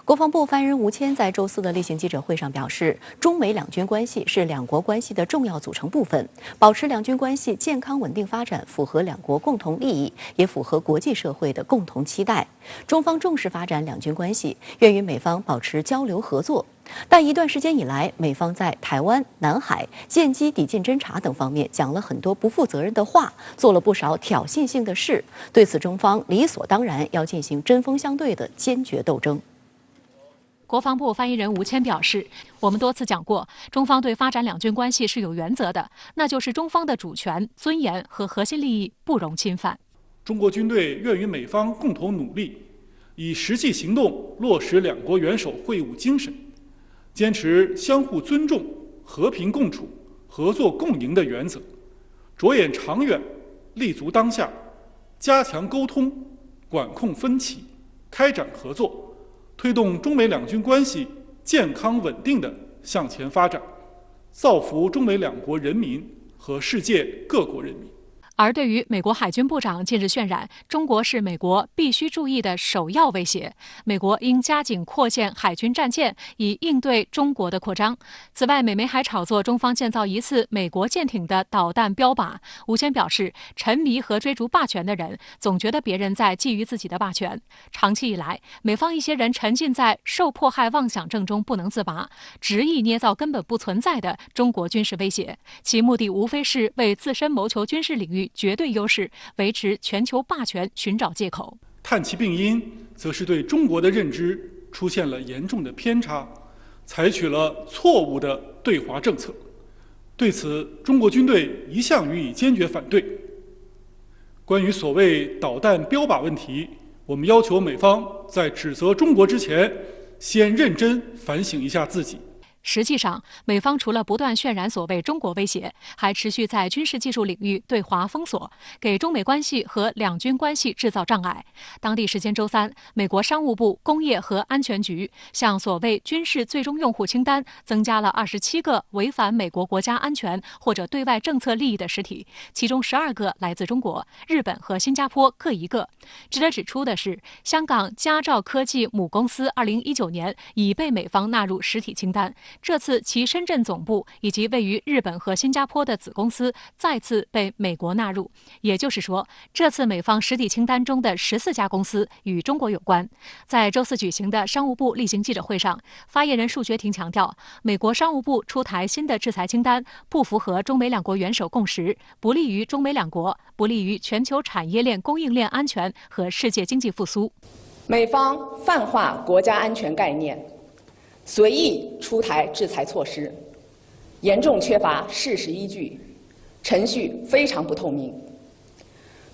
国防部发言人吴谦在周四的例行记者会上表示，中美两军关系是两国关系的重要组成部分，保持两军关系健康稳定发展，符合两国共同利益，也符合国际社会的共同期待。中方重视发展两军关系，愿与美方保持交流合作。但一段时间以来，美方在台湾、南海、舰机抵近侦察等方面讲了很多不负责任的话，做了不少挑衅性的事。对此，中方理所当然要进行针锋相对的坚决斗争。国防部发言人吴谦表示，我们多次讲过，中方对发展两军关系是有原则的，那就是中方的主权、尊严和核心利益不容侵犯。中国军队愿与美方共同努力，以实际行动落实两国元首会晤精神，坚持相互尊重、和平共处、合作共赢的原则，着眼长远，立足当下，加强沟通，管控分歧，开展合作，推动中美两军关系健康稳定地向前发展，造福中美两国人民和世界各国人民。而对于美国海军部长近日渲染中国是美国必须注意的首要威胁，美国应加紧扩建海军战舰，以应对中国的扩张。此外，美媒还炒作中方建造疑似美国舰艇的导弹标靶。吴谦表示，沉迷和追逐霸权的人，总觉得别人在觊觎自己的霸权。长期以来，美方一些人沉浸在受迫害妄想症中不能自拔，执意捏造根本不存在的中国军事威胁，其目的无非是为自身谋求军事领域绝对优势，维持全球霸权寻找借口。探其病因，则是对中国的认知出现了严重的偏差，采取了错误的对华政策。对此，中国军队一向予以坚决反对。关于所谓导弹标靶问题，我们要求美方在指责中国之前，先认真反省一下自己。实际上，美方除了不断渲染所谓中国威胁，还持续在军事技术领域对华封锁，给中美关系和两军关系制造障碍。当地时间周三，美国商务部工业和安全局向所谓军事最终用户清单增加了27个违反美国国家安全或者对外政策利益的实体，其中12个来自中国，日本和新加坡各1个。值得指出的是，香港佳兆科技母公司2019年已被美方纳入实体清单。这次其深圳总部以及位于日本和新加坡的子公司再次被美国纳入，也就是说，这次美方实体清单中的14家公司与中国有关。在周四举行的商务部例行记者会上，发言人束学庭强调，美国商务部出台新的制裁清单不符合中美两国元首共识，不利于中美两国，不利于全球产业链供应链安全和世界经济复苏。美方泛化国家安全概念，随意出台制裁措施，严重缺乏事实依据，程序非常不透明。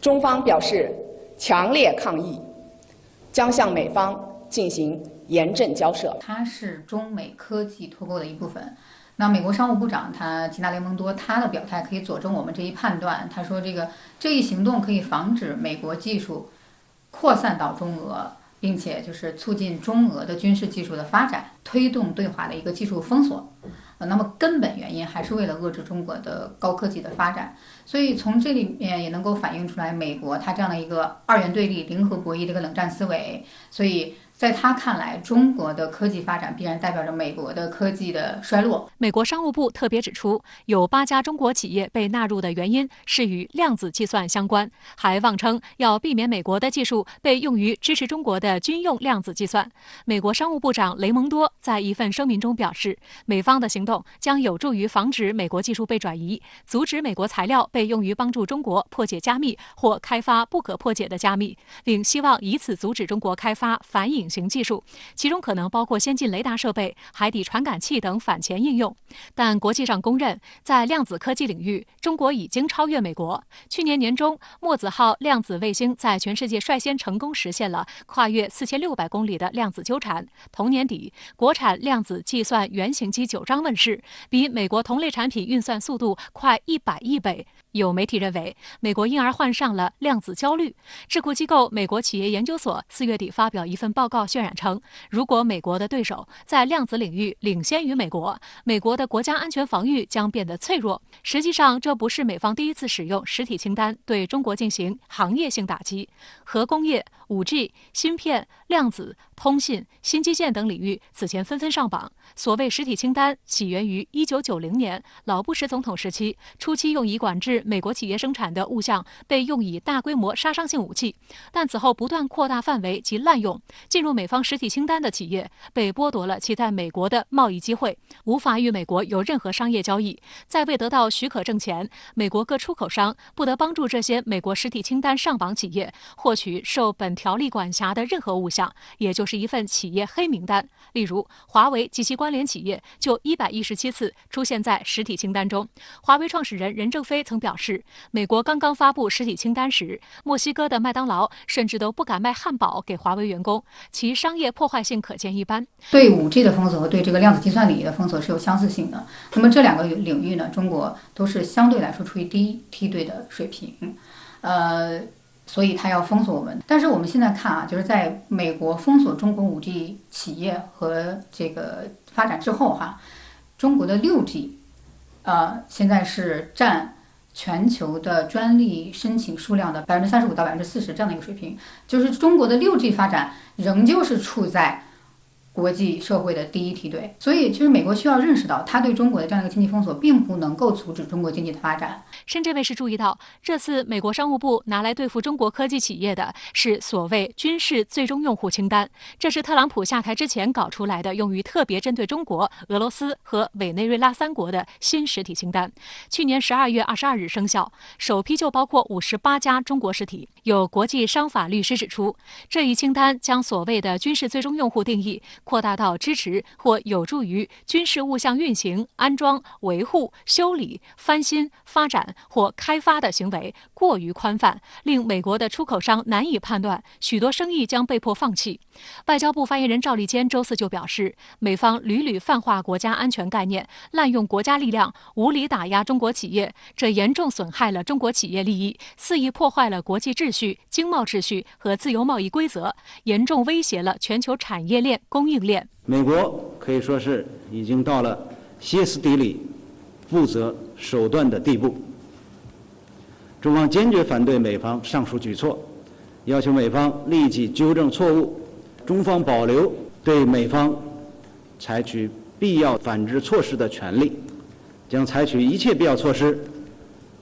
中方表示强烈抗议，将向美方进行严正交涉。它是中美科技脱钩的一部分。那美国商务部长吉纳雷蒙多他的表态可以佐证我们这一判断。他说这一行动可以防止美国技术扩散到中俄，并且就是促进中俄的军事技术的发展，推动对华的一个技术封锁。那么根本原因还是为了遏制中国的高科技的发展。所以从这里面也能够反映出来，美国它这样的一个二元对立、零和博弈的一个冷战思维。所以在他看来，中国的科技发展必然代表着美国的科技的衰落。美国商务部特别指出，有8家中国企业被纳入的原因是与量子计算相关，还妄称要避免美国的技术被用于支持中国的军用量子计算。美国商务部长雷蒙多在一份声明中表示，美方的行动将有助于防止美国技术被转移，阻止美国材料被用于帮助中国破解加密或开发不可破解的加密，并希望以此阻止中国开发反隐形技术，其中可能包括先进雷达设备、海底传感器等反潜应用。但国际上公认，在量子科技领域，中国已经超越美国。去年年中，墨子号量子卫星在全世界率先成功实现了跨越4600公里的量子纠缠。同年底，国产量子计算原型机9张问世，比美国同类产品运算速度快100亿倍。有媒体认为，美国因而患上了量子焦虑。智库机构美国企业研究所4月底发表一份报告渲染称，如果美国的对手在量子领域领先于美国，美国的国家安全防御将变得脆弱。实际上，这不是美方第一次使用实体清单对中国进行行业性打击。核工业、5G、芯片、量子、通信、新基建等领域此前纷纷上榜。所谓实体清单起源于1990年老布什总统时期，初期用以管制美国企业生产的物项被用以大规模杀伤性武器，但此后不断扩大范围及滥用，进入美方实体清单的企业被剥夺了其在美国的贸易机会，无法与美国有任何商业交易。在未得到许可证前，美国各出口商不得帮助这些美国实体清单上榜企业获取受本条例管辖的任何物项，也就是一份企业黑名单。例如，华为及其关联企业就117次出现在实体清单中。华为创始人任正非曾表示，美国刚刚发布实体清单时，墨西哥的麦当劳甚至都不敢卖汉堡给华为员工，其商业破坏性可见一斑。对 5G 的封锁和对这个量子计算领域的封锁是有相似性的。那么这两个领域呢，中国都是相对来说处于第一梯队的水平，所以它要封锁我们。但是我们现在看啊，就是在美国封锁中国 5G 企业和这个发展之后哈，中国的6G，现在是占全球的专利申请数量的35%到40%这样的一个水平，就是中国的6G 发展仍旧是处在国际社会的第一梯队，所以就是美国需要认识到，它对中国的这样一个经济封锁并不能够阻止中国经济的发展。深圳卫视注意到，这次美国商务部拿来对付中国科技企业的是所谓军事最终用户清单，这是特朗普下台之前搞出来的，用于特别针对中国、俄罗斯和委内瑞拉3国的新实体清单。去年12月22日生效，首批就包括58家中国实体。有国际商法律师指出，这一清单将所谓的军事最终用户定义扩大到支持或有助于军事物项运行、安装、维护、修理、翻新、发展或开发的行为过于宽泛，令美国的出口商难以判断，许多生意将被迫放弃。外交部发言人赵立坚周四就表示，美方屡屡泛化国家安全概念，滥用国家力量，无理打压中国企业，这严重损害了中国企业利益，肆意破坏了国际秩序、经贸秩序和自由贸易规则，严重威胁了全球产业链、供应链。美国可以说是已经到了歇斯底里、不择手段的地步。中方坚决反对美方上述举措，要求美方立即纠正错误。中方保留对美方采取必要反制措施的权利，将采取一切必要措施，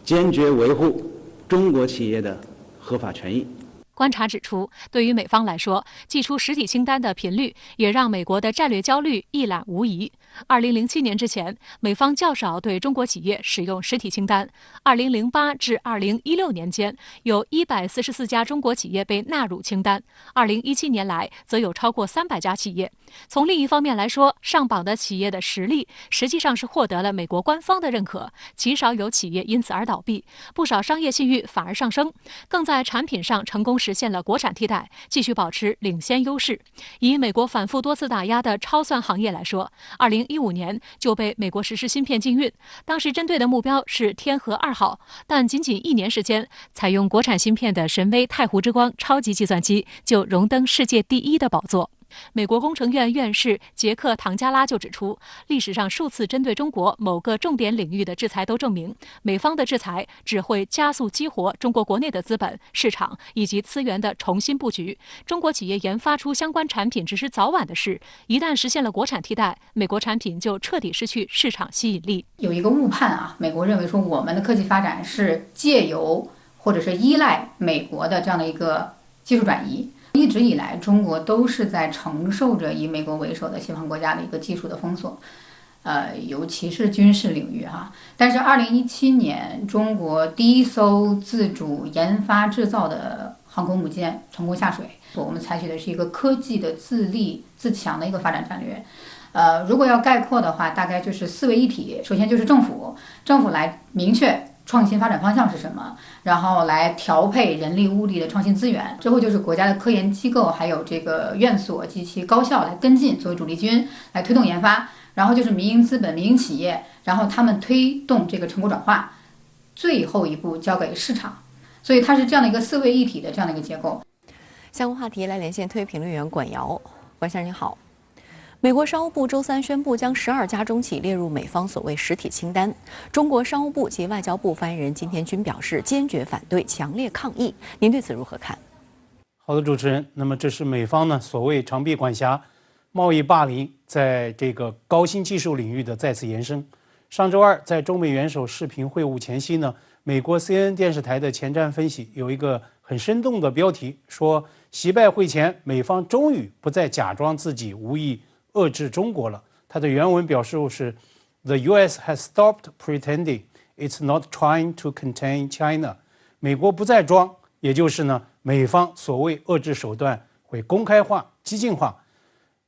坚决维护中国企业的合法权益。观察指出，对于美方来说，祭出实体清单的频率也让美国的战略焦虑一览无遗。2007年之前，美方较少对中国企业使用实体清单。2008至2016年间，有144家中国企业被纳入清单。2017年来，则有超过300家企业。从另一方面来说，上榜的企业的实力实际上是获得了美国官方的认可，极少有企业因此而倒闭，不少商业信誉反而上升，更在产品上成功实现了国产替代，继续保持领先优势。以美国反复多次打压的超算行业来说，2015年就被美国实施芯片禁运，当时针对的目标是天河2号，但仅仅1年时间，采用国产芯片的神威太湖之光超级计算机就荣登世界第1的宝座。美国工程院院士杰克·唐加拉就指出，历史上数次针对中国某个重点领域的制裁都证明，美方的制裁只会加速激活中国国内的资本市场以及资源的重新布局。中国企业研发出相关产品只是早晚的事，一旦实现了国产替代，美国产品就彻底失去市场吸引力。有一个误判啊，美国认为说我们的科技发展是借由或者是依赖美国的这样的一个技术转移。一直以来，中国都是在承受着以美国为首的西方国家的一个技术的封锁，尤其是军事领域哈。但是2017年，中国第一艘自主研发制造的航空母舰成功下水。我们采取的是一个科技的自立自强的一个发展战略。如果要概括的话，大概就是4位一体。首先就是政府来明确创新发展方向是什么，然后来调配人力物力的创新资源，之后就是国家的科研机构还有这个院所及其高校来跟进，作为主力军来推动研发，然后就是民营资本、民营企业，然后他们推动这个成果转化，最后一步交给市场。所以它是这样的一个4位一体的这样的一个结构。相关话题来连线特约评论员管瑶。管先生您好。美国商务部周3宣布将12家中企列入美方所谓实体清单。中国商务部及外交部发言人今天均表示坚决反对、强烈抗议。您对此如何看？好的，主持人。那么这是美方呢所谓长臂管辖、贸易霸凌在这个高新技术领域的再次延伸。上周二，在中美元首视频会晤前夕呢，美国 CNN 电视台的前瞻分析有一个很生动的标题，说习拜会前，美方终于不再假装自己无意遏制中国了。它的原文表述是 ：The U.S. has stopped pretending it's not trying to contain China。美国不再装，也就是呢，美方所谓遏制手段会公开化、激进化。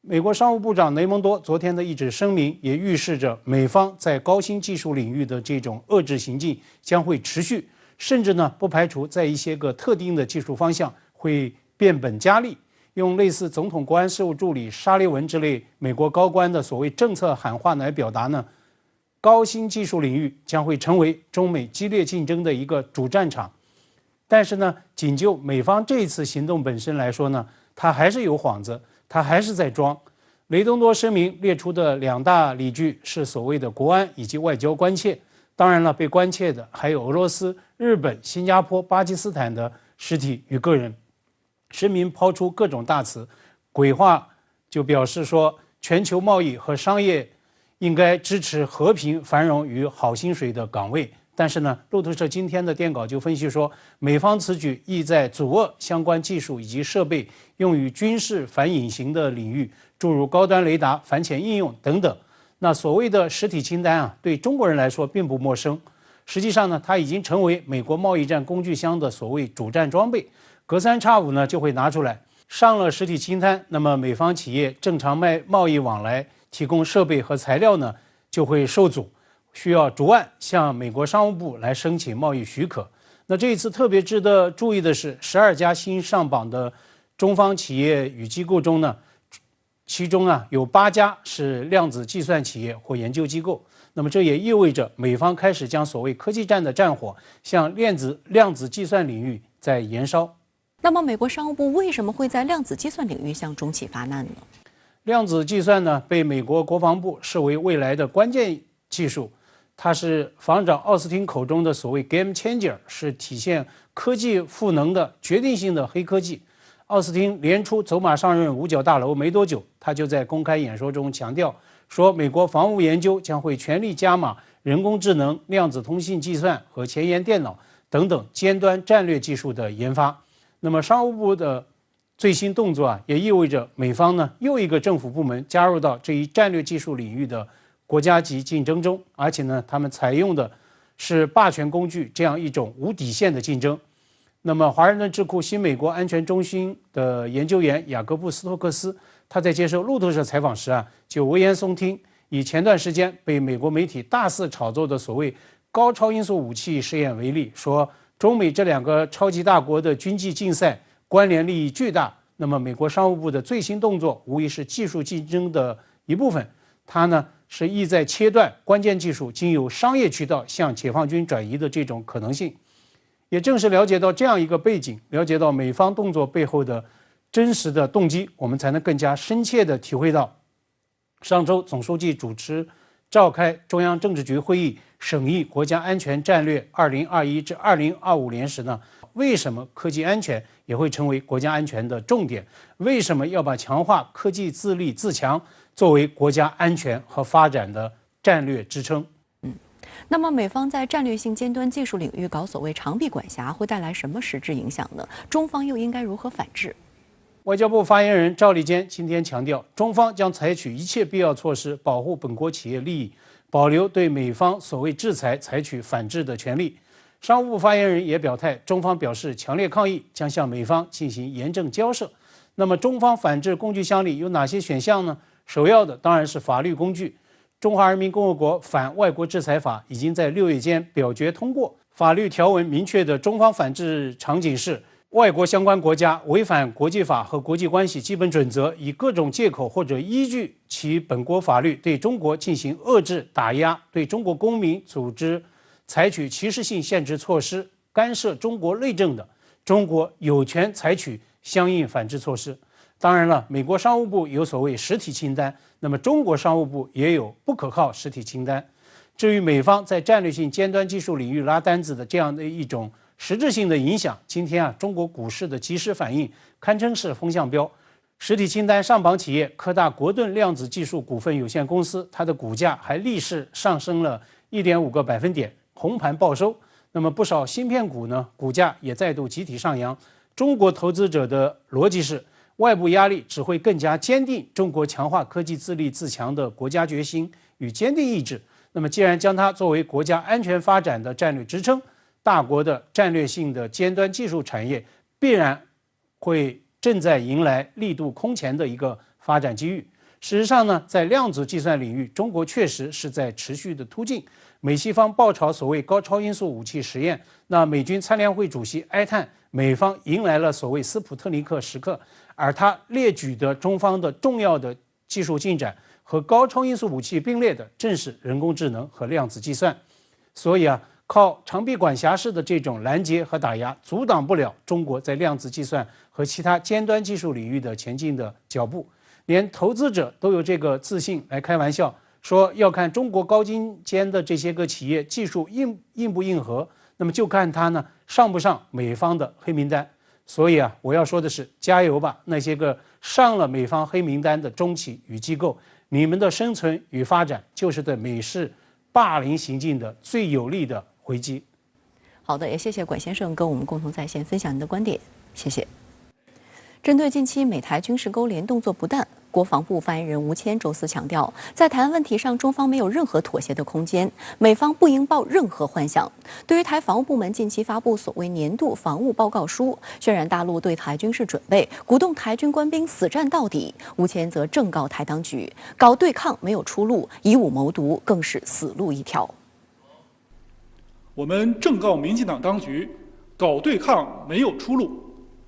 美国商务部长雷蒙多昨天的一纸声明也预示着美方在高新技术领域的这种遏制行径将会持续，甚至呢不排除在一些个特定的技术方向会变本加厉。用类似总统国安事务助理沙利文之类美国高官的所谓政策喊话来表达呢，高新技术领域将会成为中美激烈竞争的一个主战场。但是呢，仅就美方这一次行动本身来说呢，它还是有幌子。他还是在装。雷东多声明列出的2大理据是所谓的国安以及外交关切。当然了，被关切的还有俄罗斯、日本、新加坡、巴基斯坦的实体与个人。声明抛出各种大词，鬼话就表示说，全球贸易和商业应该支持和平、繁荣与好薪水的岗位。但是呢，路透社今天的电稿就分析说，美方此举意在阻遏相关技术以及设备用于军事反隐形的领域，诸如高端雷达、反潜应用等等。那所谓的实体清单啊，对中国人来说并不陌生。实际上呢，它已经成为美国贸易战工具箱的所谓主战装备，隔三差五呢就会拿出来。上了实体清单，那么美方企业正常贸易往来、提供设备和材料呢就会受阻。需要逐案向美国商务部来申请贸易许可。那这一次特别值得注意的是，12家新上榜的中方企业与机构中呢，其中有8家是量子计算企业或研究机构。那么这也意味着美方开始将所谓科技战的战火向量子计算领域在延烧。那么美国商务部为什么会在量子计算领域向中企发难呢？量子计算呢，被美国国防部视为未来的关键技术。它是防长奥斯汀口中的所谓 game changer， 是体现科技赋能的决定性的黑科技。奥斯汀年初走马上任五角大楼没多久，他就在公开演说中强调说，美国防务研究将会全力加码人工智能、量子通信计算和前沿电脑等等尖端战略技术的研发。那么商务部的最新动作也意味着美方呢又一个政府部门加入到这一战略技术领域的国家级竞争中，而且呢，他们采用的是霸权工具这样一种无底线的竞争。那么，华盛顿智库新美国安全中心的研究员雅各布·斯托克斯，他在接受路透社采访时就危言耸听，以前段时间被美国媒体大肆炒作的所谓高超音速武器试验为例，说中美这2个超级大国的军纪竞赛关联利益巨大。那么，美国商务部的最新动作无疑是技术竞争的一部分，它呢是意在切断关键技术经由商业渠道向解放军转移的这种可能性。也正是了解到这样一个背景，了解到美方动作背后的真实的动机，我们才能更加深切地体会到，上周总书记主持召开中央政治局会议审议国家安全战略2021至2025年时呢，为什么科技安全也会成为国家安全的重点？为什么要把强化科技自立自强作为国家安全和发展的战略支撑？那么美方在战略性尖端技术领域搞所谓长臂管辖，会带来什么实质影响呢？中方又应该如何反制？外交部发言人赵立坚今天强调，中方将采取一切必要措施保护本国企业利益，保留对美方所谓制裁采取反制的权利。商务部发言人也表态，中方表示强烈抗议，将向美方进行严正交涉。那么中方反制工具箱里有哪些选项呢？首要的当然是法律工具。中华人民共和国反外国制裁法已经在6月间表决通过，法律条文明确的中方反制场景是，外国相关国家违反国际法和国际关系基本准则，以各种借口或者依据其本国法律对中国进行遏制打压，对中国公民组织采取歧视性限制措施，干涉中国内政的，中国有权采取相应反制措施。当然了，美国商务部有所谓实体清单，那么中国商务部也有不可靠实体清单。至于美方在战略性尖端技术领域拉单子的这样的一种实质性的影响。今天中国股市的及时反应堪称是风向标。实体清单上榜企业科大国盾量子技术股份有限公司，它的股价还逆势上升了1.5个百分点，红盘报收。那么不少芯片股呢，股价也再度集体上扬。中国投资者的逻辑是，外部压力只会更加坚定中国强化科技自立自强的国家决心与坚定意志。那么既然将它作为国家安全发展的战略支撑，大国的战略性的尖端技术产业必然会正在迎来力度空前的一个发展机遇。事实上呢，在量子计算领域，中国确实是在持续的突进。美西方爆炒所谓高超音速武器实验，那美军参联会主席哀叹美方迎来了所谓斯普特尼克时刻，而他列举的中方的重要的技术进展和高超音速武器并列的正是人工智能和量子计算。所以靠长臂管辖式的这种拦截和打压，阻挡不了中国在量子计算和其他尖端技术领域的前进的脚步。连投资者都有这个自信来开玩笑，说要看中国高精尖的这些个企业技术硬不硬核，那么就看它呢上不上美方的黑名单。所以我要说的是，加油吧，那些个上了美方黑名单的中企与机构，你们的生存与发展就是对美式霸凌行径的最有力的回击。好的，也谢谢管先生跟我们共同在线分享您的观点，谢谢。针对近期美台军事勾连动作不淡，国防部发言人吴谦周四强调，在台湾问题上，中方没有任何妥协的空间，美方不应抱任何幻想。对于台防务部门近期发布所谓年度防务报告书，渲染大陆对台军事准备，鼓动台军官兵死战到底，吴谦则正告台当局，搞对抗没有出路，以武谋独更是死路一条。我们正告民进党当局，搞对抗没有出路，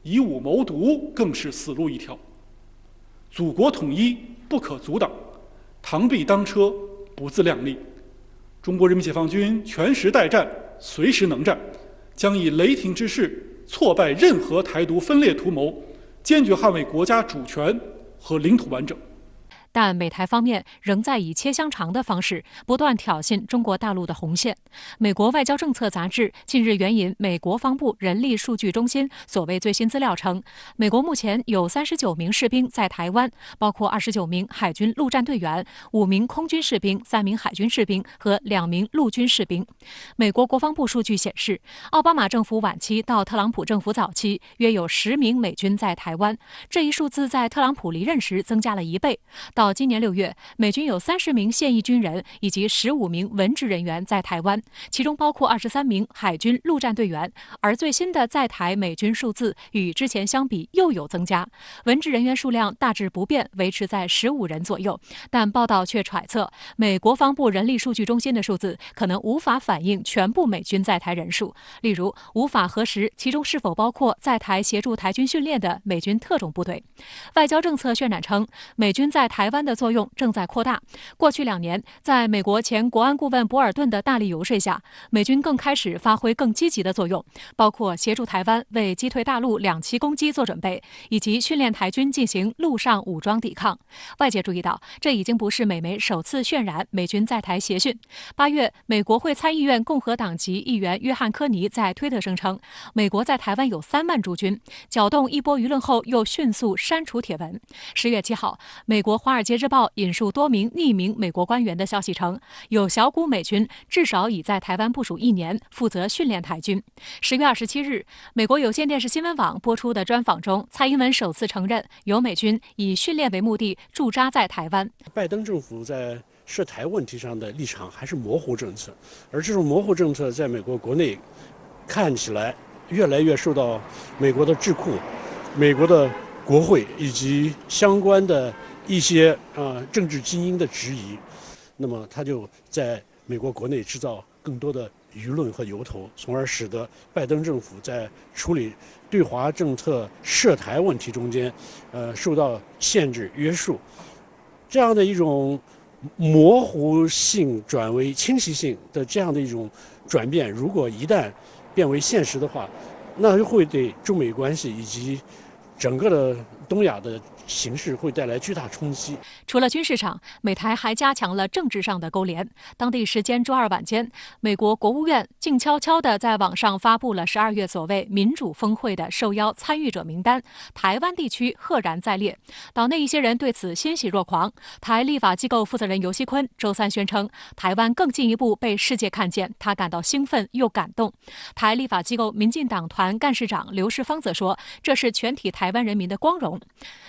以武谋独更是死路一条。祖国统一不可阻挡，螳臂当车不自量力。中国人民解放军全时待战，随时能战，将以雷霆之势挫败任何台独分裂图谋，坚决捍卫国家主权和领土完整。但美台方面仍在以切香肠的方式不断挑衅中国大陆的红线。美国外交政策杂志近日援引美国防部人力数据中心所谓最新资料称，美国目前有39名士兵在台湾，包括29名海军陆战队员、5名空军士兵、3名海军士兵和2名陆军士兵。美国国防部数据显示，奥巴马政府晚期到特朗普政府早期，约有10名美军在台湾，这一数字在特朗普离任时增加了1倍。到今年6月，美军有30名现役军人以及15名文职人员在台湾，其中包括23名海军陆战队员。而最新的在台美军数字与之前相比又有增加，文职人员数量大致不变，维持在15人左右。但报道却揣测，美国防部人力数据中心的数字可能无法反映全部美军在台人数，例如无法核实其中是否包括在台协助台军训练的美军特种部队。外交政策渲染称，美军在台湾的作用正在扩大。过去2年，在美国前国安顾问博尔顿的大力游说下，美军更开始发挥更积极的作用，包括协助台湾为击退大陆2栖攻击做准备，以及训练台军进行陆上武装抵抗。外界注意到，这已经不是美媒首次渲染美军在台协训。8月，美国会参议院共和党籍议员约翰·科尼在推特声称，美国在台湾有3万驻军，搅动一波舆论后又迅速删除帖文。10月7号，美国《华尔街日报》引述多名匿名美国官员的消息称，有小股美军至少已在台湾部署1年，负责训练台军。10月27日，美国有线电视新闻网播出的专访中，蔡英文首次承认有美军以训练为目的驻扎在台湾。拜登政府在涉台问题上的立场还是模糊政策，而这种模糊政策在美国国内看起来越来越受到美国的智库、美国的国会以及相关的一些政治精英的质疑，那么他就在美国国内制造更多的舆论和由头，从而使得拜登政府在处理对华政策涉台问题中间，受到限制约束。这样的一种模糊性转为清晰性的这样的一种转变，如果一旦变为现实的话，那就会对中美关系以及整个的东亚的形势会带来巨大冲击。除了军事上，美台还加强了政治上的勾连。当地时间周二晚间，美国国务院静悄悄地在网上发布了12月所谓民主峰会的受邀参与者名单，台湾地区赫然在列。岛内一些人对此欣喜若狂。台立法机构负责人游锡堃周三宣称，台湾更进一步被世界看见，他感到兴奋又感动。台立法机构民进党团干事长刘世芳则说，这是全体台湾人民的光荣。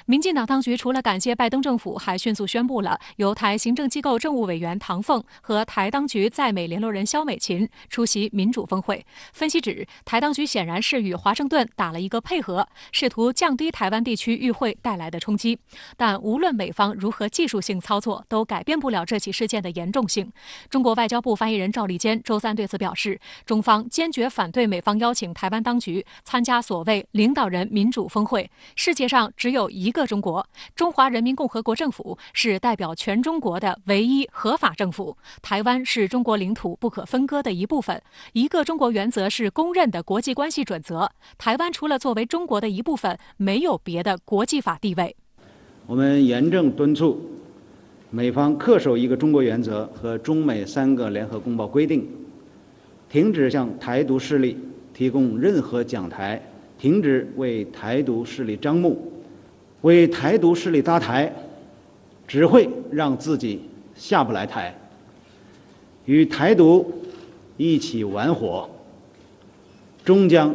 民进党当局除了感谢拜登政府，还迅速宣布了由台行政机构政务委员唐凤和台当局在美联络人萧美琴出席民主峰会。分析指，台当局显然是与华盛顿打了一个配合，试图降低台湾地区与会带来的冲击。但无论美方如何技术性操作，都改变不了这起事件的严重性。中国外交部发言人赵立坚周三对此表示，中方坚决反对美方邀请台湾当局参加所谓领导人民主峰会。世界上只有一个中国，中华人民共和国政府是代表全中国的唯一合法政府，台湾是中国领土不可分割的一部分。一个中国原则是公认的国际关系准则，台湾除了作为中国的一部分，没有别的国际法地位。我们严正敦促美方恪守一个中国原则和中美3个联合公报规定，停止向台独势力提供任何讲台，停止为台独势力张目，为台独势力搭台，只会让自己下不来台。与台独一起玩火，终将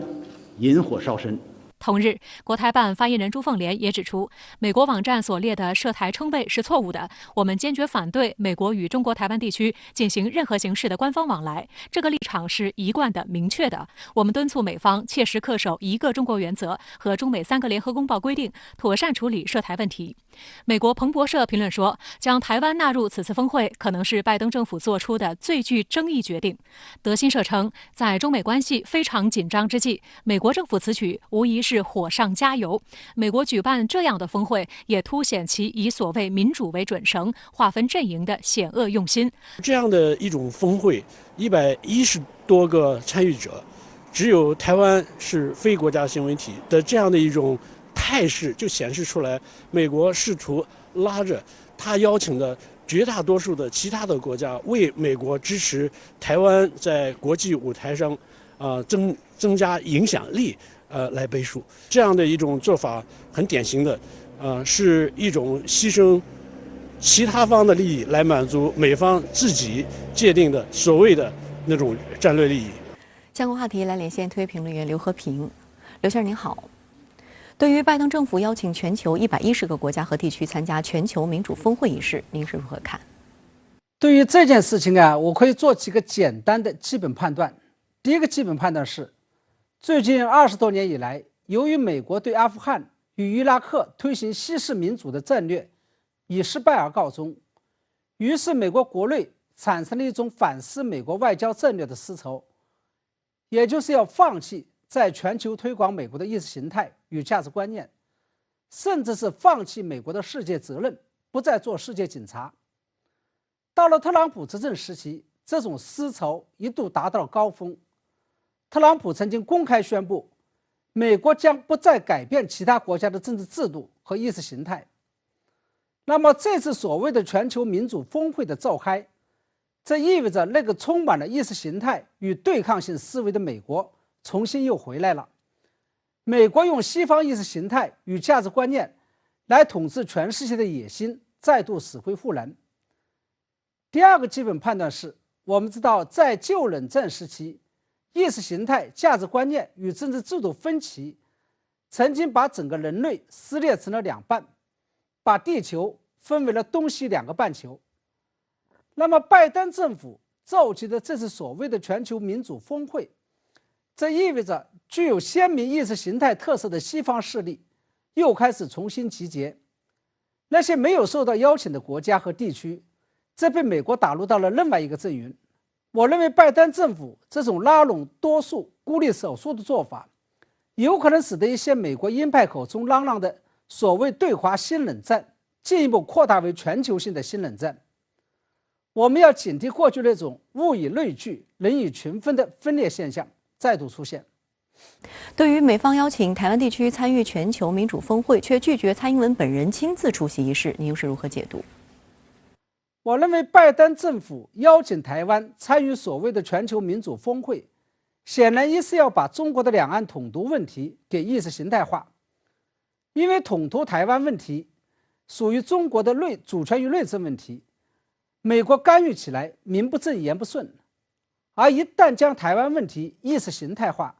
引火烧身。同日，国台办发言人朱凤莲也指出，美国网站所列的涉台称谓是错误的，我们坚决反对美国与中国台湾地区进行任何形式的官方往来，这个立场是一贯的、明确的。我们敦促美方切实恪守一个中国原则和中美3个联合公报规定，妥善处理涉台问题。美国彭博社评论说，将台湾纳入此次峰会可能是拜登政府做出的最具争议决定。德新社称，在中美关系非常紧张之际，美国政府此举无疑是火上加油。美国举办这样的峰会，也凸显其以所谓民主为准绳，划分阵营的险恶用心。这样的一种峰会，110多个参与者，只有台湾是非国家行为体的这样的一种态势，就显示出来，美国试图拉着他邀请的绝大多数的其他的国家为美国支持台湾在国际舞台上增加影响力来背书。这样的一种做法很典型的是一种牺牲其他方的利益来满足美方自己界定的所谓的那种战略利益。相关话题来连线特约评论员刘和平。刘先生您好。对于拜登政府邀请全球110个国家和地区参加全球民主峰会一事，您是如何看？对于这件事情我可以做几个简单的基本判断。第一个基本判断是，最近20多年以来，由于美国对阿富汗与伊拉克推行西式民主的战略以失败而告终，于是美国国内产生了一种反思美国外交战略的思潮，也就是要放弃在全球推广美国的意识形态与价值观念，甚至是放弃美国的世界责任，不再做世界警察。到了特朗普执政时期，这种思潮一度达到了高峰。特朗普曾经公开宣布，美国将不再改变其他国家的政治制度和意识形态。那么这次所谓的全球民主峰会的召开，这意味着那个充满了意识形态与对抗性思维的美国重新又回来了。美国用西方意识形态与价值观念来统治全世界的野心再度死灰复燃。第二个基本判断是，我们知道在旧冷战时期，意识形态、价值观念与政治制度分歧曾经把整个人类撕裂成了2半，把地球分为了东西2个半球。那么拜登政府召集的这次所谓的全球民主峰会，这意味着具有鲜明意识形态特色的西方势力又开始重新集结。那些没有受到邀请的国家和地区，这被美国打入到了另外一个阵营。我认为拜登政府这种拉拢多数、孤立少数的做法，有可能使得一些美国鹰派口中嚷嚷的所谓对华新冷战进一步扩大为全球性的新冷战。我们要警惕过去那种物以类聚、人以群分的分裂现象再度出现。对于美方邀请台湾地区参与全球民主峰会，却拒绝蔡英文本人亲自出席仪式，您又是如何解读？我认为拜登政府邀请台湾参与所谓的全球民主峰会，显然一是要把中国的两岸统独问题给意识形态化，因为统独台湾问题属于中国的主权与内政问题，美国干预起来名不正言不顺，而一旦将台湾问题意识形态化，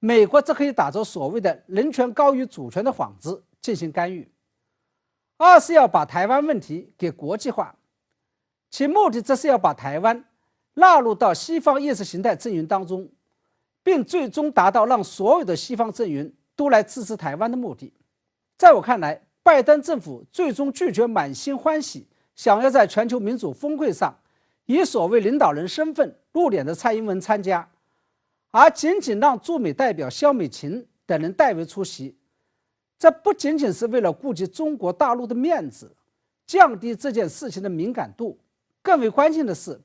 美国则可以打着所谓的人权高于主权的幌子进行干预。二是要把台湾问题给国际化，其目的则是要把台湾纳入到西方意识形态阵营当中，并最终达到让所有的西方阵营都来支持台湾的目的。在我看来，拜登政府最终拒绝满心欢喜想要在全球民主峰会上以所谓领导人身份入殓的蔡英文参加，而仅仅让驻美代表萧美琴等人代为出席，这不仅仅是为了顾及中国大陆的面子，降低这件事情的敏感度，更为关键的是，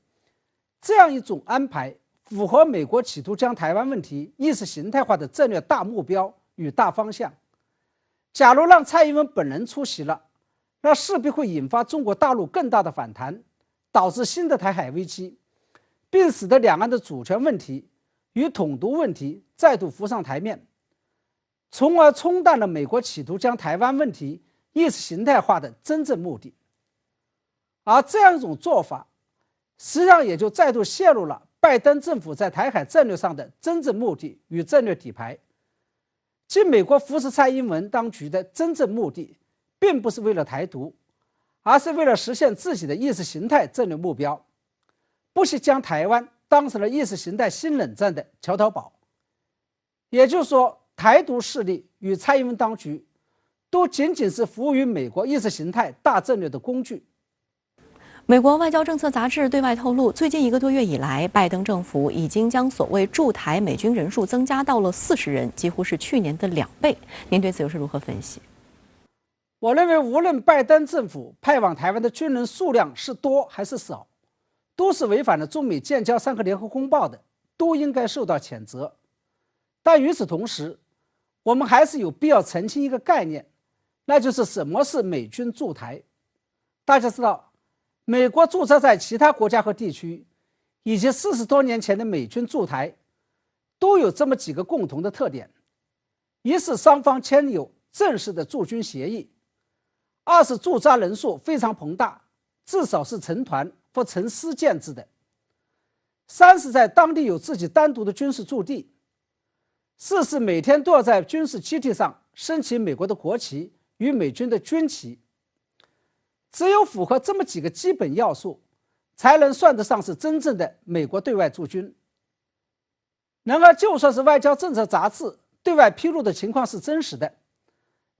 这样一种安排符合美国企图将台湾问题意识形态化的战略大目标与大方向。假如让蔡英文本人出席了，那势必会引发中国大陆更大的反弹，导致新的台海危机，并使得两岸的主权问题与统独问题再度浮上台面，从而冲淡了美国企图将台湾问题意识形态化的真正目的。而这样一种做法，实际上也就再度泄露了拜登政府在台海战略上的真正目的与战略底牌，即美国扶持蔡英文当局的真正目的，并不是为了台独，而是为了实现自己的意识形态战略目标，不惜将台湾当成了意识形态新冷战的桥头堡。也就是说，台独势力与蔡英文当局都仅仅是服务于美国意识形态大战略的工具。美国外交政策杂志对外透露，最近1个多月以来，拜登政府已经将所谓驻台美军人数增加到了40人，几乎是去年的2倍。您对此又是如何分析？我认为，无论拜登政府派往台湾的军人数量是多还是少，都是违反了中美建交3个联合公报的，都应该受到谴责。但与此同时，我们还是有必要澄清一个概念，那就是什么是美军驻台。大家知道，美国驻扎在其他国家和地区，以及40多年前的美军驻台，都有这么几个共同的特点：一是双方签有正式的驻军协议；二是驻扎人数非常庞大，至少是成团或成师建制的；三是在当地有自己单独的军事驻地；四是每天都要在军事基地上升起美国的国旗与美军的军旗。只有符合这么几个基本要素，才能算得上是真正的美国对外驻军。然而，就算是外交政策杂志对外披露的情况是真实的，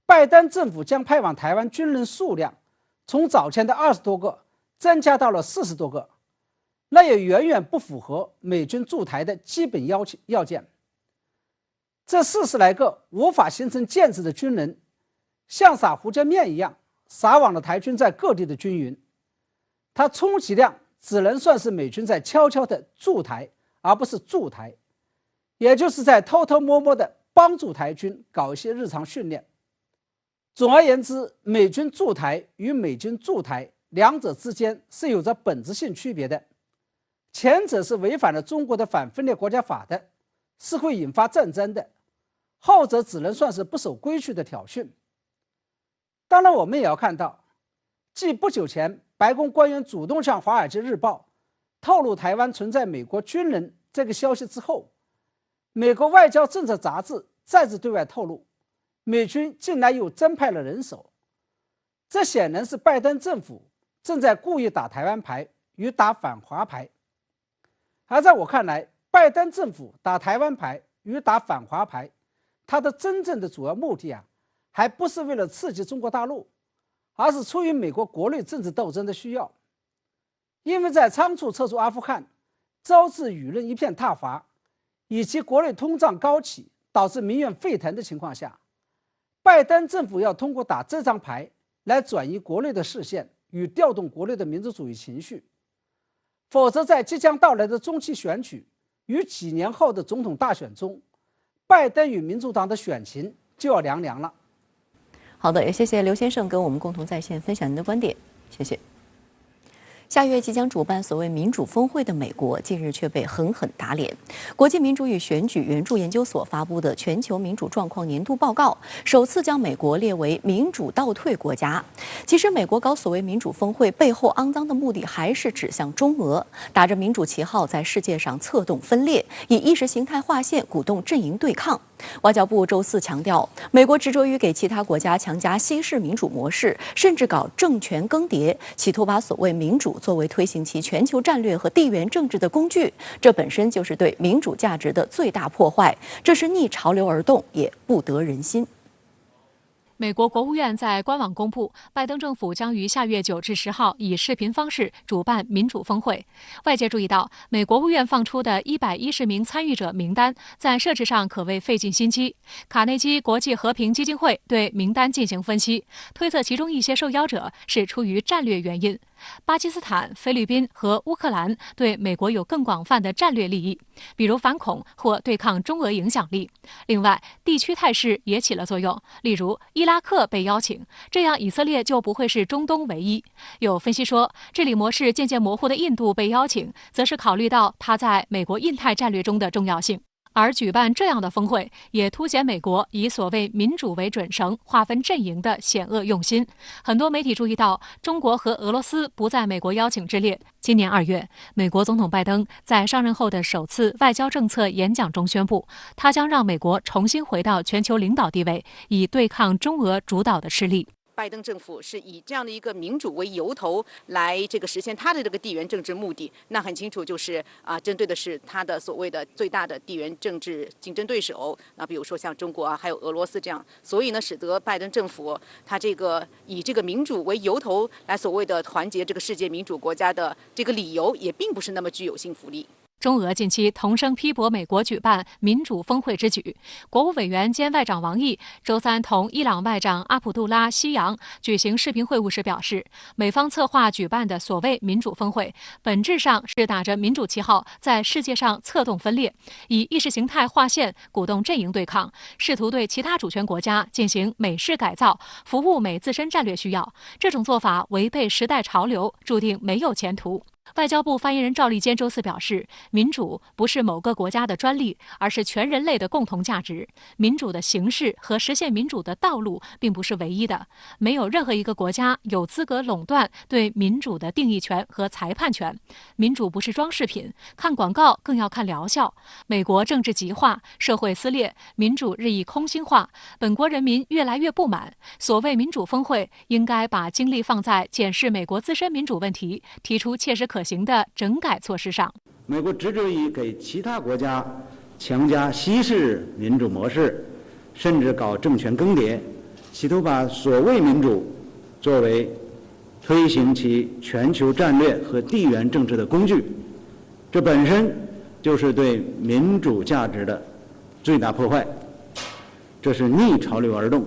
拜登政府将派往台湾军人数量从早前的20多个增加到了40多个，那也远远不符合美军驻台的基本要件。这40来个无法形成建制的军人，像撒胡椒面一样撒网了台军在各地的军营，它充其量只能算是美军在悄悄的驻台，而不是驻台，也就是在偷偷摸摸的帮助台军搞一些日常训练。总而言之，美军驻台与美军驻台两者之间是有着本质性区别的，前者是违反了中国的反分裂国家法的，是会引发战争的，后者只能算是不守规矩的挑衅。当然，我们也要看到，继不久前白宫官员主动向《华尔街日报》透露台湾存在美国军人这个消息之后，美国外交政策杂志再次对外透露，美军近来又增派了人手。这显然是拜登政府正在故意打台湾牌与打反华牌。而在我看来，拜登政府打台湾牌与打反华牌，它的真正的主要目的还不是为了刺激中国大陆，而是出于美国国内政治斗争的需要。因为在仓促撤出阿富汗，招致舆论一片挞伐，以及国内通胀高企导致民怨沸腾的情况下，拜登政府要通过打这张牌来转移国内的视线与调动国内的民族主义情绪，否则在即将到来的中期选举与几年后的总统大选中，拜登与民主党的选情就要凉凉了。好的，也谢谢刘先生跟我们共同在线分享您的观点，谢谢。下月即将主办所谓民主峰会的美国，近日却被狠狠打脸。国际民主与选举援助研究所发布的全球民主状况年度报告，首次将美国列为民主倒退国家。其实，美国搞所谓民主峰会背后肮脏的目的，还是指向中俄，打着民主旗号在世界上策动分裂，以意识形态划线，鼓动阵营对抗。外交部周四强调，美国执着于给其他国家强加西式民主模式，甚至搞政权更迭，企图把所谓民主作为推行其全球战略和地缘政治的工具，这本身就是对民主价值的最大破坏，这是逆潮流而动，也不得人心。美国国务院在官网公布，拜登政府将于下月9至10号以视频方式主办民主峰会。外界注意到，美国务院放出的110名参与者名单，在设置上可谓费尽心机。卡内基国际和平基金会对名单进行分析，推测其中一些受邀者是出于战略原因。巴基斯坦、菲律宾和乌克兰对美国有更广泛的战略利益，比如反恐或对抗中俄影响力。另外，地区态势也起了作用，例如伊拉克被邀请，这样以色列就不会是中东唯一。有分析说，治理模式渐渐模糊的印度被邀请，则是考虑到它在美国印太战略中的重要性。而举办这样的峰会，也凸显美国以所谓民主为准绳划分阵营的险恶用心。很多媒体注意到，中国和俄罗斯不在美国邀请之列。今年2月，美国总统拜登在上任后的首次外交政策演讲中宣布，他将让美国重新回到全球领导地位，以对抗中俄主导的势力。拜登政府是以这样的一个民主为由头来实现他的这个地缘政治目的，那很清楚就是针对的是他的所谓的最大的地缘政治竞争对手，比如说像中国还有俄罗斯这样，所以呢，使得拜登政府他以这个民主为由头来所谓的团结这个世界民主国家的这个理由，也并不是那么具有信服力。中俄近期同声批驳美国举办民主峰会之举。国务委员兼外长王毅周三同伊朗外长阿卜杜拉希扬举行视频会晤时表示，美方策划举办的所谓民主峰会，本质上是打着民主旗号在世界上策动分裂，以意识形态划线，鼓动阵营对抗，试图对其他主权国家进行美式改造，服务美自身战略需要。这种做法违背时代潮流，注定没有前途。外交部发言人赵立坚周四表示，民主不是某个国家的专利，而是全人类的共同价值。民主的形式和实现民主的道路并不是唯一的，没有任何一个国家有资格垄断对民主的定义权和裁判权。民主不是装饰品，看广告更要看疗效。美国政治极化，社会撕裂，民主日益空心化，本国人民越来越不满。所谓民主峰会，应该把精力放在检视美国自身民主问题，提出切实可行的整改措施上。美国执着于给其他国家强加西式民主模式，甚至搞政权更迭，企图把所谓民主作为推行其全球战略和地缘政治的工具，这本身就是对民主价值的最大破坏，这是逆潮流而动，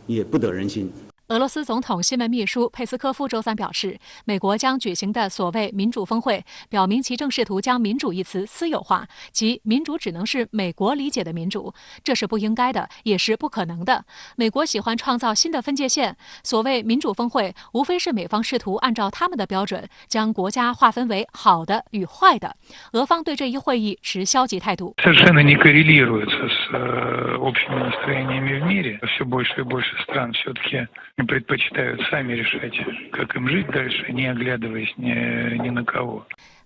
也不得人心。俄罗斯总统新闻秘书佩斯科夫周三表示，美国将举行的所谓民主峰会，表明其正试图将民主一词私有化，即民主只能是美国理解的民主，这是不应该的，也是不可能的。美国喜欢创造新的分界线，所谓民主峰会，无非是美方试图按照他们的标准，将国家划分为好的与坏的。俄方对这一会议持消极态度。Совершенно не коррелируется с общими настроениями в мире. Все больше и больше стран все-таки предпочитают сами решать, как им жить дальше, не оглядываясь ни на кого.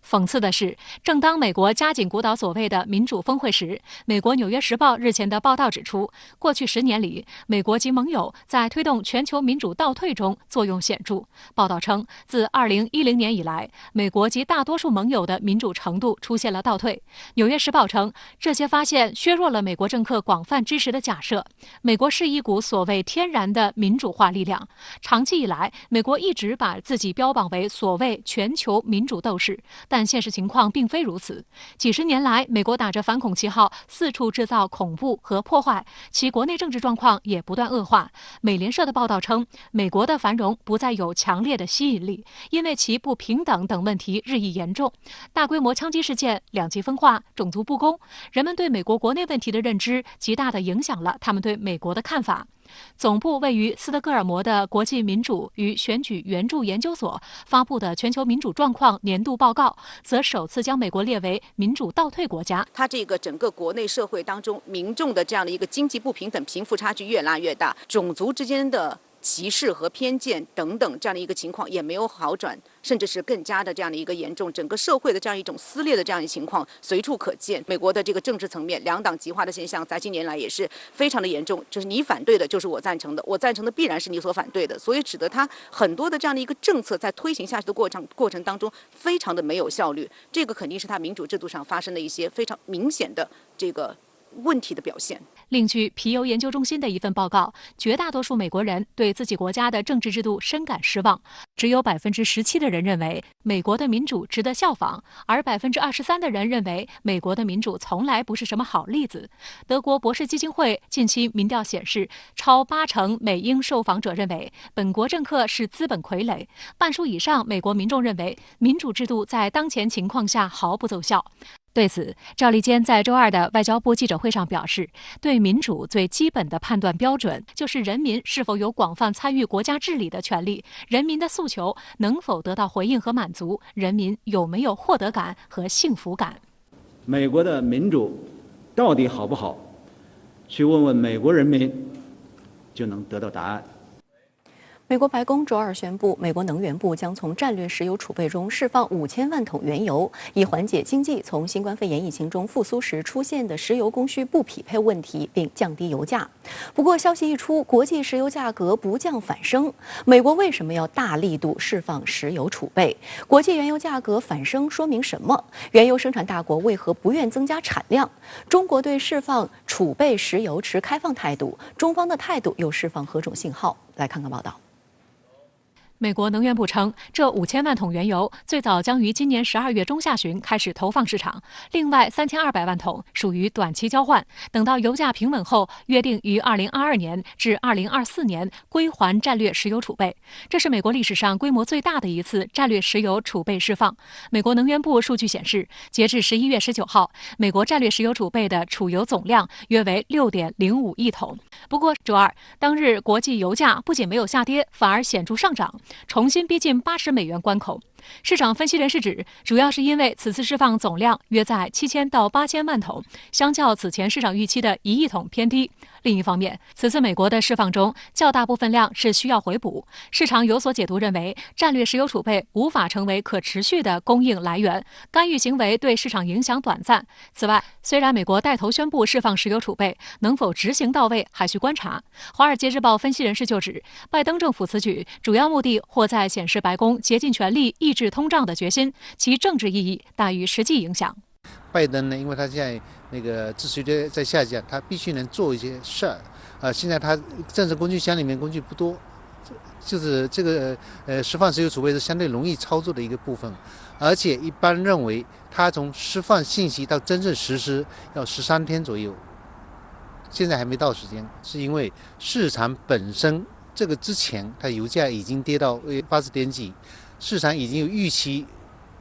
讽刺的是，正当美国加紧鼓捣所谓的民主峰会时，美国《纽约时报》日前的报道指出，过去10年里，美国及盟友在推动全球民主倒退中作用显著。报道称，自2010年以来，美国及大多数盟友的民主程度出现了倒退。《纽约时报》称，这些发现削弱了美国政客广泛支持的假设。美国是一股所谓天然的民主化力量。长期以来，美国一直把自己标榜为所谓全球民主斗士，但现实情况并非如此。几十年来，美国打着反恐旗号，四处制造恐怖和破坏，其国内政治状况也不断恶化。美联社的报道称，美国的繁荣不再有强烈的吸引力，因为其不平等等问题日益严重，大规模枪击事件、两极分化、种族不公，人们对美国国内问题的认知极大地影响了他们对美国的看法。总部位于斯德哥尔摩的国际民主与选举援助研究所发布的全球民主状况年度报告，则首次将美国列为民主倒退国家。它这个整个国内社会当中，民众的这样的一个经济不平等、贫富差距越拉越大，种族之间的歧视和偏见等等这样的一个情况也没有好转，甚至是更加的这样的一个严重，整个社会的这样一种撕裂的这样一情况随处可见。美国的这个政治层面两党极化的现象在近年来也是非常的严重，就是你反对的就是我赞成的，我赞成的必然是你所反对的，所以使得它很多的这样的一个政策在推行下去的过程当中非常的没有效率，这个肯定是它民主制度上发生的一些非常明显的这个问题的表现。另据皮尤研究中心的一份报告，绝大多数美国人对自己国家的政治制度深感失望，只有17%的人认为美国的民主值得效仿，而23%的人认为美国的民主从来不是什么好例子。德国博士基金会近期民调显示，超80%美英受访者认为本国政客是资本傀儡，半数以上美国民众认为民主制度在当前情况下毫不奏效。对此，赵立坚在周二的外交部记者会上表示，对民主最基本的判断标准就是人民是否有广泛参与国家治理的权利，人民的诉求能否得到回应和满足，人民有没有获得感和幸福感。美国的民主到底好不好，去问问美国人民就能得到答案。美国白宫周二宣布，美国能源部将从战略石油储备中释放5000万桶原油，以缓解经济从新冠肺炎疫情中复苏时出现的石油供需不匹配问题，并降低油价。不过，消息一出，国际石油价格不降反升。美国为什么要大力度释放石油储备？国际原油价格反升说明什么？原油生产大国为何不愿增加产量？中国对释放储备石油持开放态度，中方的态度又释放何种信号？来看看报道。美国能源部称，这5000万桶原油最早将于今年12月中下旬开始投放市场，另外3200万桶属于短期交换，等到油价平稳后，约定于2022年至2024年归还战略石油储备。这是美国历史上规模最大的一次战略石油储备释放。美国能源部数据显示，截至11月19号，美国战略石油储备的储油总量约为6.05亿桶。不过，周二当日国际油价不仅没有下跌，反而显著上涨，重新逼近80美元关口。市场分析人士指，主要是因为此次释放总量约在7000到8000万桶，相较此前市场预期的1亿桶偏低。另一方面，此次美国的释放中较大部分量是需要回补，市场有所解读认为，战略石油储备无法成为可持续的供应来源，干预行为对市场影响短暂。此外，虽然美国带头宣布释放石油储备，能否执行到位还需观察。华尔街日报分析人士就指，拜登政府此举主要目的或在显示白宫竭尽全力抑制通胀的决心，其政治意义大于实际影响。拜登呢，因为他现在那个支持率在下降，他必须能做一些事儿。现在他政治工具箱里面工具不多，就是这个释放石油储备是相对容易操作的一个部分，而且一般认为他从释放信息到真正实施要13天左右，现在还没到时间，是因为市场本身这个之前它油价已经跌到80点几，市场已经有预期，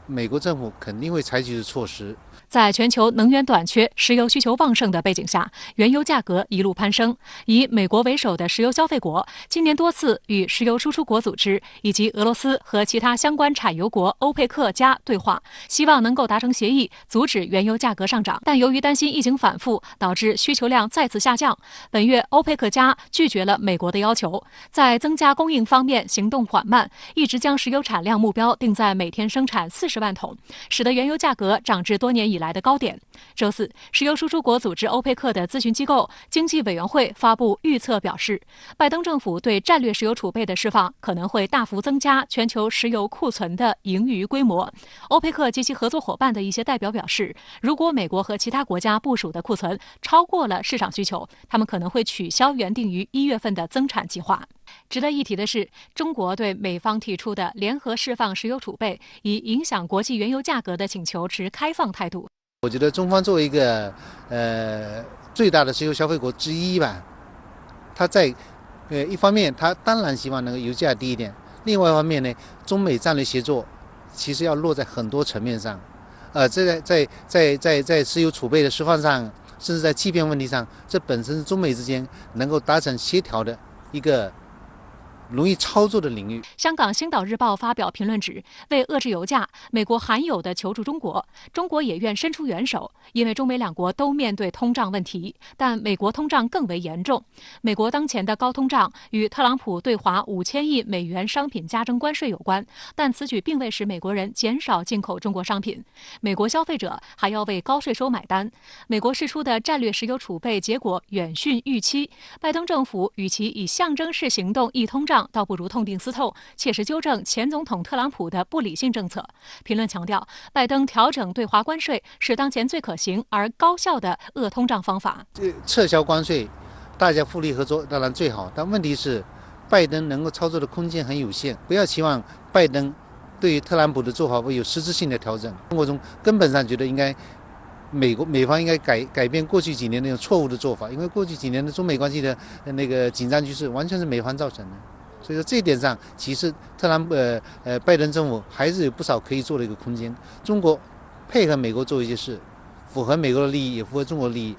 美国政府肯定会采取的措施。在全球能源短缺、石油需求旺盛的背景下，原油价格一路攀升。以美国为首的石油消费国今年多次与石油输出国组织以及俄罗斯和其他相关产油国欧佩克加对话，希望能够达成协议，阻止原油价格上涨。但由于担心疫情反复导致需求量再次下降，本月欧佩克加拒绝了美国的要求，在增加供应方面行动缓慢，一直将石油产量目标定在每天生产40万桶，使得原油价格涨至多年以来的高点。周四，石油输出国组织欧佩克的咨询机构经济委员会发布预测表示，拜登政府对战略石油储备的释放可能会大幅增加全球石油库存的盈余规模。欧佩克及其合作伙伴的一些代表表示，如果美国和其他国家部署的库存超过了市场需求，他们可能会取消原定于1月份的增产计划。值得一提的是，中国对美方提出的联合释放石油储备以影响国际原油价格的请求持开放态度。我觉得中方作为一个最大的石油消费国之一吧，它在一方面它当然希望能够油价低一点，另外一方面呢，中美战略协作其实要落在很多层面上，在石油储备的释放上，甚至在欺骗问题上，这本身是中美之间能够达成协调的一个容易操作的领域。香港《星岛日报》发表评论指，为遏制油价，美国罕有地求助中国，中国也愿伸出援手，因为中美两国都面对通胀问题，但美国通胀更为严重。美国当前的高通胀与特朗普对华5000亿美元商品加征关税有关，但此举并未使美国人减少进口中国商品，美国消费者还要为高税收买单。美国释出的战略石油储备结果远逊预期，拜登政府与其以象征式行动抑通胀，倒不如痛定思痛，切实纠正前总统特朗普的不理性政策。评论强调，拜登调整对华关税是当前最可行而高效的遏通胀方法。撤销关税，大家互利合作当然最好，但问题是，拜登能够操作的空间很有限，不要期望拜登对于特朗普的做法会有实质性的调整。中国从根本上觉得应该。美方应该改变过去几年那种错误的做法，因为过去几年的中美关系的那个紧张局势完全是美方造成的，所以说这一点上，其实拜登政府还是有不少可以做的一个空间。中国配合美国做一些事，符合美国的利益，也符合中国的利益，